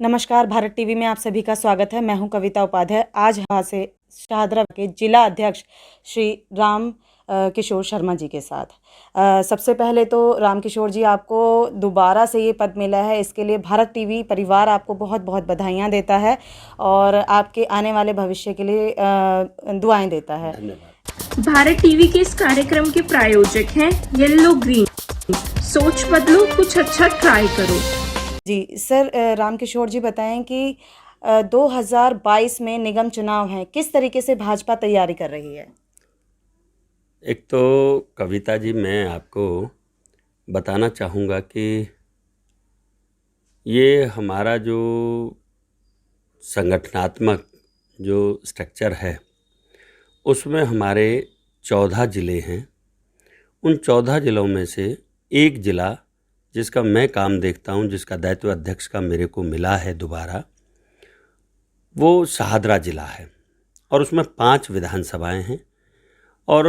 नमस्कार, भारत टीवी में आप सभी का स्वागत है। मैं हूं कविता उपाध्याय। आज यहाँ से शाहदरा के जिला अध्यक्ष श्री राम किशोर शर्मा जी के साथ। सबसे पहले तो राम किशोर जी, आपको दोबारा से ये पद मिला है, इसके लिए भारत टीवी परिवार आपको बहुत बहुत बधाइयाँ देता है और आपके आने वाले भविष्य के लिए दुआएं देता है। धन्यवाद। भारत टीवी के इस कार्यक्रम के प्रायोजक हैं येलो ग्रीन। सोच बदलो, कुछ अच्छा ट्राई करो। जी सर, राम किशोर जी बताएं कि 2022 में निगम चुनाव हैं, किस तरीके से भाजपा तैयारी कर रही है? एक तो कविता जी, मैं आपको बताना चाहूँगा कि ये हमारा जो संगठनात्मक जो स्ट्रक्चर है उसमें हमारे 14 ज़िले हैं। उन 14 ज़िलों में से एक ज़िला जिसका मैं काम देखता हूँ, जिसका दायित्व अध्यक्ष का मेरे को मिला है दोबारा, वो शाहदरा ज़िला है और उसमें 5 विधानसभाएं हैं और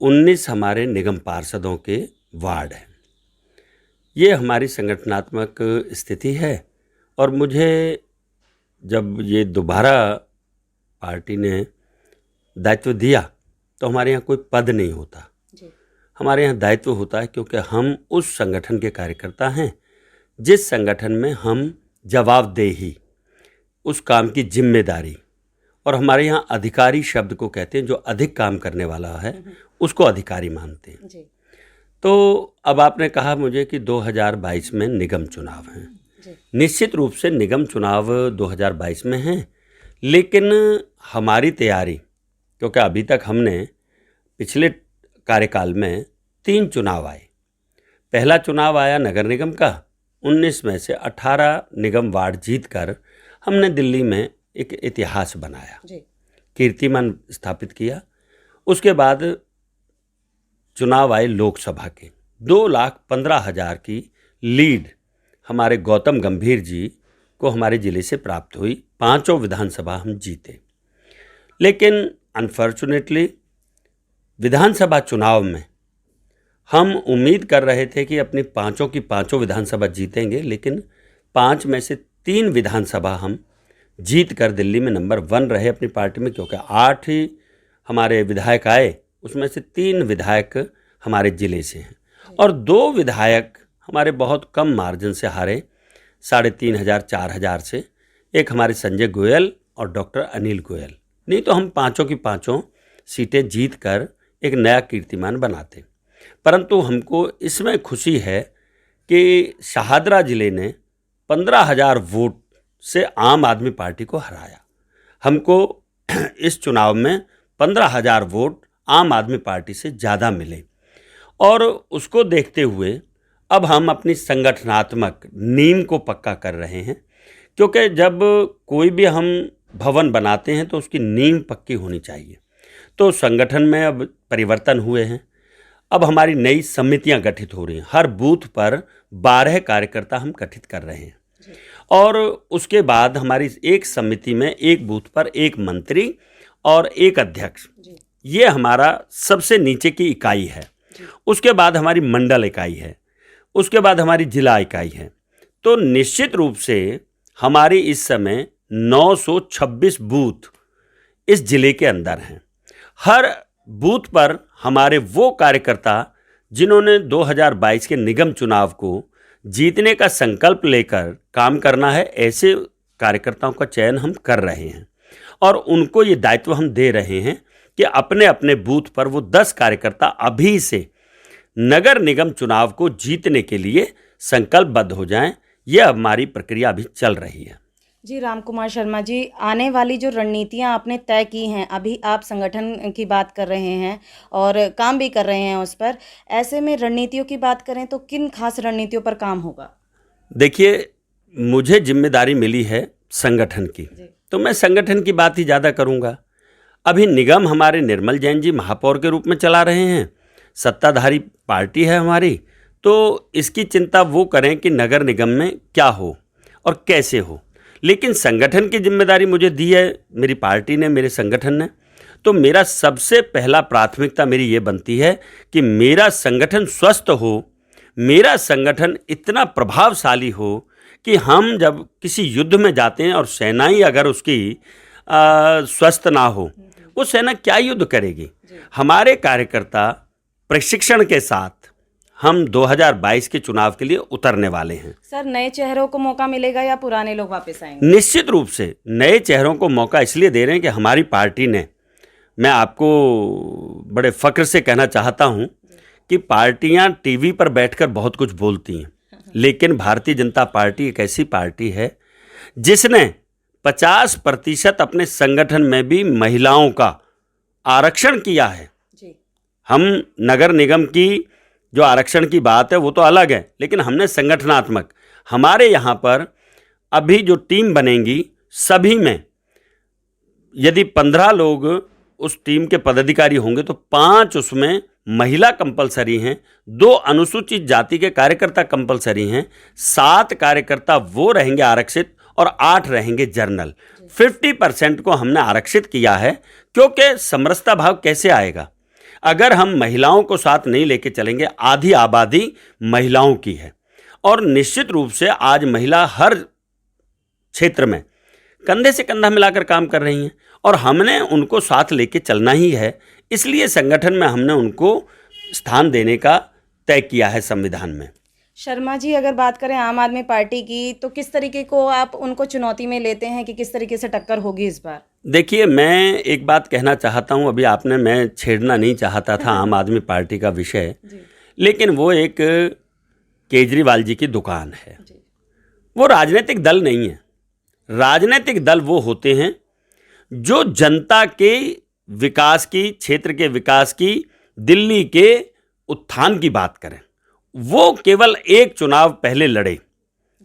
19 हमारे निगम पार्षदों के वार्ड हैं। ये हमारी संगठनात्मक स्थिति है और मुझे जब ये दोबारा पार्टी ने दायित्व दिया तो हमारे यहाँ कोई पद नहीं होता, हमारे यहाँ दायित्व होता है, क्योंकि हम उस संगठन के कार्यकर्ता हैं जिस संगठन में हम जवाबदेही, उस काम की जिम्मेदारी, और हमारे यहाँ अधिकारी शब्द को कहते हैं, जो अधिक काम करने वाला है उसको अधिकारी मानते हैं जी। तो अब आपने कहा मुझे कि 2022 में निगम चुनाव हैं। निश्चित रूप से निगम चुनाव 2022 में हैं, लेकिन हमारी तैयारी, क्योंकि अभी तक हमने पिछले कार्यकाल में 3 चुनाव आए। पहला चुनाव आया नगर निगम का, 19 में से 18 निगम वार्ड जीतकर हमने दिल्ली में एक इतिहास बनाया, कीर्तिमान स्थापित किया। उसके बाद चुनाव आए लोकसभा के, 2,15,000 की लीड हमारे गौतम गंभीर जी को हमारे ज़िले से प्राप्त हुई। 5 विधानसभा हम जीते, लेकिन अनफॉर्चुनेटली विधानसभा चुनाव में हम उम्मीद कर रहे थे कि अपनी 5 की 5 विधानसभा जीतेंगे, लेकिन 5 में से 3 विधानसभा हम जीत कर दिल्ली में नंबर 1 रहे अपनी पार्टी में, क्योंकि 8 ही हमारे विधायक आए, उसमें से 3 विधायक हमारे ज़िले से हैं और 2 विधायक हमारे बहुत कम मार्जिन से हारे, 3,500 4,000 से। एक हमारे संजय गोयल और डॉक्टर अनिल गोयल, नहीं तो हम 5 की 5 सीटें जीत कर एक नया कीर्तिमान बनाते। परंतु हमको इसमें खुशी है कि शाहदरा ज़िले ने 15,000 वोट से आम आदमी पार्टी को हराया। हमको इस चुनाव में 15,000 वोट आम आदमी पार्टी से ज़्यादा मिले और उसको देखते हुए अब हम अपनी संगठनात्मक नींव को पक्का कर रहे हैं, क्योंकि जब कोई भी हम भवन बनाते हैं तो उसकी नींव पक्की होनी चाहिए। तो संगठन में अब परिवर्तन हुए हैं, अब हमारी नई समितियां गठित हो रही हैं। हर बूथ पर 12 कार्यकर्ता हम गठित कर रहे हैं और उसके बाद हमारी एक समिति में एक बूथ पर एक मंत्री और एक अध्यक्ष, ये हमारा सबसे नीचे की इकाई है। उसके बाद हमारी मंडल इकाई है, उसके बाद हमारी जिला इकाई है। तो निश्चित रूप से हमारी इस समय 926 बूथ इस जिले के अंदर हैं। हर बूथ पर हमारे वो कार्यकर्ता जिन्होंने 2022 के निगम चुनाव को जीतने का संकल्प लेकर काम करना है, ऐसे कार्यकर्ताओं का चयन हम कर रहे हैं और उनको ये दायित्व हम दे रहे हैं कि अपने अपने बूथ पर वो 10 कार्यकर्ता अभी से नगर निगम चुनाव को जीतने के लिए संकल्पबद्ध हो जाएं। यह हमारी प्रक्रिया अभी चल रही है। जी राम कुमार शर्मा जी, आने वाली जो रणनीतियां आपने तय की हैं, अभी आप संगठन की बात कर रहे हैं और काम भी कर रहे हैं उस पर, ऐसे में रणनीतियों की बात करें तो किन खास रणनीतियों पर काम होगा? देखिए, मुझे जिम्मेदारी मिली है संगठन की, तो मैं संगठन की बात ही ज़्यादा करूँगा। अभी निगम हमारे निर्मल जैन जी महापौर के रूप में चला रहे हैं, सत्ताधारी पार्टी है हमारी, तो इसकी चिंता वो करें कि नगर निगम में क्या हो और कैसे हो, लेकिन संगठन की जिम्मेदारी मुझे दी है मेरी पार्टी ने, मेरे संगठन ने। तो मेरा सबसे पहला प्राथमिकता मेरी ये बनती है कि मेरा संगठन स्वस्थ हो, मेरा संगठन इतना प्रभावशाली हो कि हम जब किसी युद्ध में जाते हैं और सेना ही अगर उसकी स्वस्थ ना हो, वो सेना क्या युद्ध करेगी। हमारे कार्यकर्ता प्रशिक्षण के साथ हम 2022 के चुनाव के लिए उतरने वाले हैं। सर, नए चेहरों को मौका मिलेगा या पुराने लोग वापस आएंगे? निश्चित रूप से नए चेहरों को मौका इसलिए दे रहे हैं कि हमारी पार्टी ने, मैं आपको बड़े फक्र से कहना चाहता हूं कि पार्टियां टीवी पर बैठकर बहुत कुछ बोलती हैं, लेकिन भारतीय जनता पार्टी एक ऐसी पार्टी है जिसने 50% अपने संगठन में भी महिलाओं का आरक्षण किया है। हम नगर निगम की जो आरक्षण की बात है वो तो अलग है, लेकिन हमने संगठनात्मक, हमारे यहाँ पर अभी जो टीम बनेंगी सभी में यदि 15 लोग उस टीम के पदाधिकारी होंगे तो 5 उसमें महिला कंपलसरी हैं, 2 अनुसूचित जाति के कार्यकर्ता कंपलसरी हैं, 7 कार्यकर्ता वो रहेंगे आरक्षित और 8 रहेंगे जर्नल। 50% को हमने आरक्षित किया है, क्योंकि समरसता भाव कैसे आएगा अगर हम महिलाओं को साथ नहीं लेके चलेंगे। आधी आबादी महिलाओं की है और निश्चित रूप से आज महिला हर क्षेत्र में कंधे से कंधा मिलाकर काम कर रही हैं और हमने उनको साथ लेके चलना ही है। इसलिए संगठन में हमने उनको स्थान देने का तय किया है संविधान में। शर्मा जी, अगर बात करें आम आदमी पार्टी की, तो किस तरीके को आप उनको चुनौती में लेते हैं कि किस तरीके से टक्कर होगी इस बार? देखिए, मैं एक बात कहना चाहता हूं, अभी आपने, मैं छेड़ना नहीं चाहता था आम आदमी पार्टी का विषय, लेकिन वो एक केजरीवाल जी की दुकान है। वो राजनीतिक दल नहीं है। राजनीतिक दल वो होते हैं जो जनता के विकास की, क्षेत्र के विकास की, दिल्ली के उत्थान की बात करें। वो केवल एक चुनाव पहले लड़े,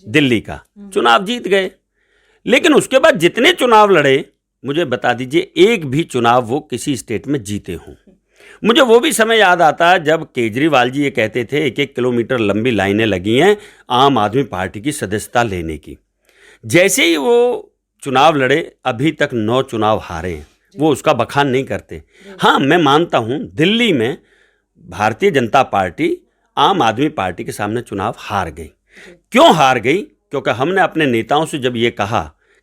दिल्ली का चुनाव जीत गए, लेकिन उसके बाद जितने चुनाव लड़े, मुझे बता दीजिए एक भी चुनाव वो किसी स्टेट में जीते हों। मुझे वो भी समय याद आता है जब केजरीवाल जी ये कहते थे 1-1 किलोमीटर लंबी लाइनें लगी हैं आम आदमी पार्टी की सदस्यता लेने की। जैसे ही वो चुनाव लड़े, अभी तक 9 चुनाव हारे हैं। वो उसका बखान नहीं करते। हाँ, मैं मानता हूँ दिल्ली में भारतीय जनता पार्टी आम आदमी पार्टी के सामने चुनाव हार गई। क्यों हार गई? क्योंकि हमने अपने नेताओं से जब ये कहा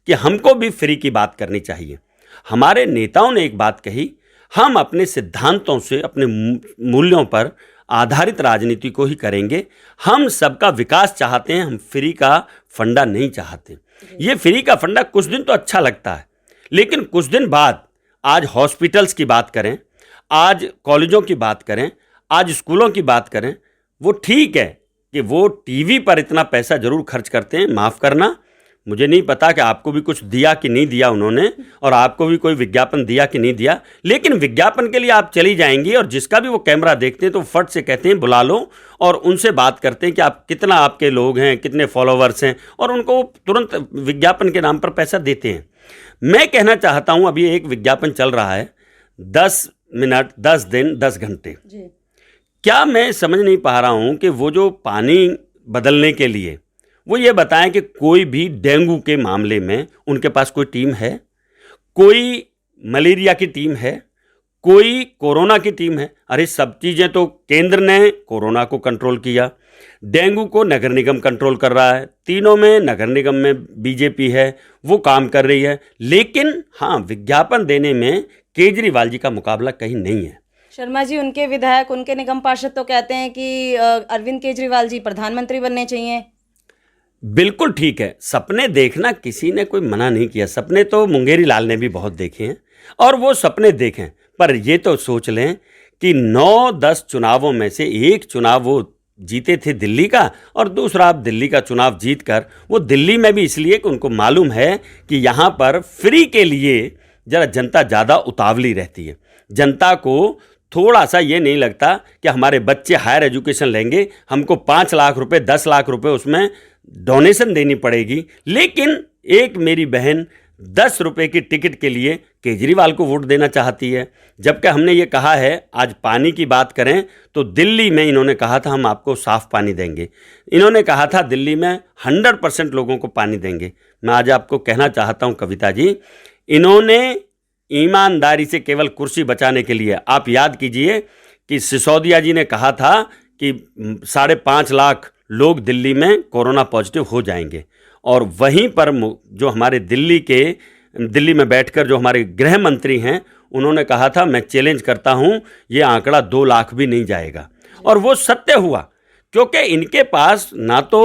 कि हमको भी फ्री की बात करनी चाहिए, हमारे नेताओं ने एक बात कही, हम अपने सिद्धांतों से, अपने मूल्यों पर आधारित राजनीति को ही करेंगे। हम सबका विकास चाहते हैं, हम फ्री का फंडा नहीं चाहते। ये फ्री का फंडा कुछ दिन तो अच्छा लगता है, लेकिन कुछ दिन बाद, आज हॉस्पिटल्स की बात करें, आज कॉलेजों की बात करें, आज स्कूलों की बात करें, वो ठीक है कि वो टीवी पर इतना पैसा जरूर खर्च करते हैं। माफ़ करना, मुझे नहीं पता कि आपको भी कुछ दिया कि नहीं दिया उन्होंने, और आपको भी कोई विज्ञापन दिया कि नहीं दिया, लेकिन विज्ञापन के लिए आप चली जाएंगी और जिसका भी वो कैमरा देखते हैं तो फट से कहते हैं बुला लो, और उनसे बात करते हैं कि आप कितना, आपके लोग हैं, कितने फॉलोवर्स हैं, और उनको तुरंत विज्ञापन के नाम पर पैसा देते हैं। मैं कहना चाहता हूँ, अभी एक विज्ञापन चल रहा है 10 मिनट, 10 दिन, 10 घंटे। क्या मैं समझ नहीं पा रहा हूँ कि वो जो पानी बदलने के लिए वो ये बताएं कि कोई भी डेंगू के मामले में उनके पास कोई टीम है, कोई मलेरिया की टीम है, कोई कोरोना की टीम है? अरे सब चीज़ें तो केंद्र ने कोरोना को कंट्रोल किया, डेंगू को नगर निगम कंट्रोल कर रहा है, तीनों में नगर निगम में बीजेपी है, वो काम कर रही है, लेकिन हाँ, विज्ञापन देने में केजरीवाल जी का मुकाबला कहीं नहीं है। शर्मा जी, उनके विधायक, उनके निगम पार्षद तो कहते हैं कि अरविंद केजरीवाल जी प्रधानमंत्री बनने चाहिए। बिल्कुल ठीक है, सपने देखना किसी ने कोई मना नहीं किया। सपने तो मुंगेरी लाल ने भी बहुत देखे हैं और वो सपने देखें, पर ये तो सोच लें कि 9-10 चुनावों में से एक चुनाव वो जीते थे दिल्ली का, और दूसरा आप दिल्ली का चुनाव जीतकर, वो दिल्ली में भी इसलिए कि उनको मालूम है कि यहाँ पर फ्री के लिए जरा जनता ज़्यादा उतावली रहती है। जनता को थोड़ा सा ये नहीं लगता कि हमारे बच्चे हायर एजुकेशन लेंगे, हमको 5 लाख रुपए, 10 लाख रुपए उसमें डोनेशन देनी पड़ेगी, लेकिन एक मेरी बहन 10 रुपए की टिकट के लिए केजरीवाल को वोट देना चाहती है। जबकि हमने ये कहा है, आज पानी की बात करें तो दिल्ली में इन्होंने कहा था हम आपको साफ पानी देंगे, इन्होंने कहा था दिल्ली में 100% लोगों को पानी देंगे। मैं आज आपको कहना चाहता हूँ कविता जी, इन्होंने ईमानदारी से केवल कुर्सी बचाने के लिए, आप याद कीजिए कि सिसोदिया जी ने कहा था कि 5.5 लाख लोग दिल्ली में कोरोना पॉजिटिव हो जाएंगे, और वहीं पर जो हमारे दिल्ली में बैठकर जो हमारे गृह मंत्री हैं, उन्होंने कहा था मैं चैलेंज करता हूं ये आंकड़ा 2 लाख भी नहीं जाएगा, और वो सत्य हुआ, क्योंकि इनके पास ना तो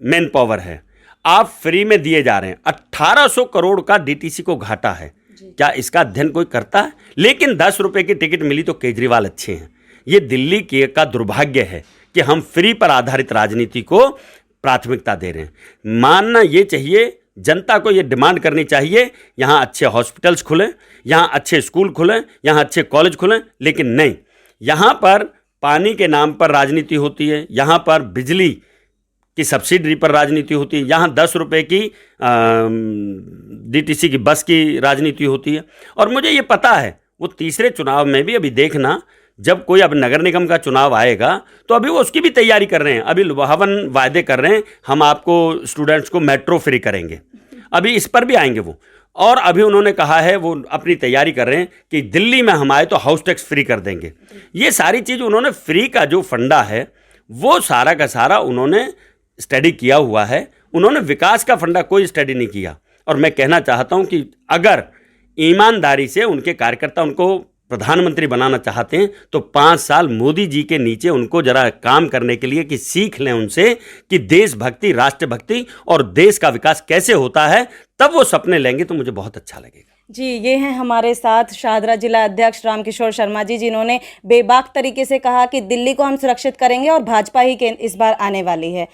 मैन पावर है, आप फ्री में दिए जा रहे हैं। 1800 करोड़ का डीटीसी को घाटा है, क्या इसका अध्ययन कोई करता है? लेकिन 10 रुपए की टिकट मिली तो केजरीवाल अच्छे हैं। ये दिल्ली का दुर्भाग्य है कि हम फ्री पर आधारित राजनीति को प्राथमिकता दे रहे हैं। मानना ये चाहिए, जनता को ये डिमांड करनी चाहिए, यहाँ अच्छे हॉस्पिटल्स खुलें, यहाँ अच्छे स्कूल खुलें, यहाँ अच्छे कॉलेज खुलें, लेकिन नहीं, यहाँ पर पानी के नाम पर राजनीति होती है, यहाँ पर बिजली की सब्सिडी पर राजनीति होती है, यहाँ 10 रुपए की डीटीसी की बस की राजनीति होती है। और मुझे ये पता है वो तीसरे चुनाव में भी, अभी देखना जब कोई अब नगर निगम का चुनाव आएगा तो अभी वो उसकी भी तैयारी कर रहे हैं, अभी लुभावन वायदे कर रहे हैं, हम आपको स्टूडेंट्स को मेट्रो फ्री करेंगे, अभी इस पर भी आएंगे वो। और अभी उन्होंने कहा है वो अपनी तैयारी कर रहे हैं कि दिल्ली में हम आए तो हाउस टैक्स फ्री कर देंगे। ये सारी चीज़ उन्होंने, फ्री का जो फंडा है वो सारा का सारा उन्होंने स्टडी किया हुआ है, उन्होंने विकास का फंडा कोई स्टडी नहीं किया। और मैं कहना चाहता हूं कि अगर ईमानदारी से उनके कार्यकर्ता उनको प्रधानमंत्री बनाना चाहते हैं तो 5 साल मोदी जी के नीचे उनको जरा काम करने के लिए कि सीख लें उनसे कि देशभक्ति, राष्ट्रभक्ति और देश का विकास कैसे होता है, तब वो सपने लेंगे तो मुझे बहुत अच्छा लगेगा। जी, ये हैं हमारे साथ शाहदरा जिला अध्यक्ष रामकिशोर शर्मा जी, जिन्होंने बेबाक तरीके से कहा कि दिल्ली को हम सुरक्षित करेंगे और भाजपा ही इस बार आने वाली है।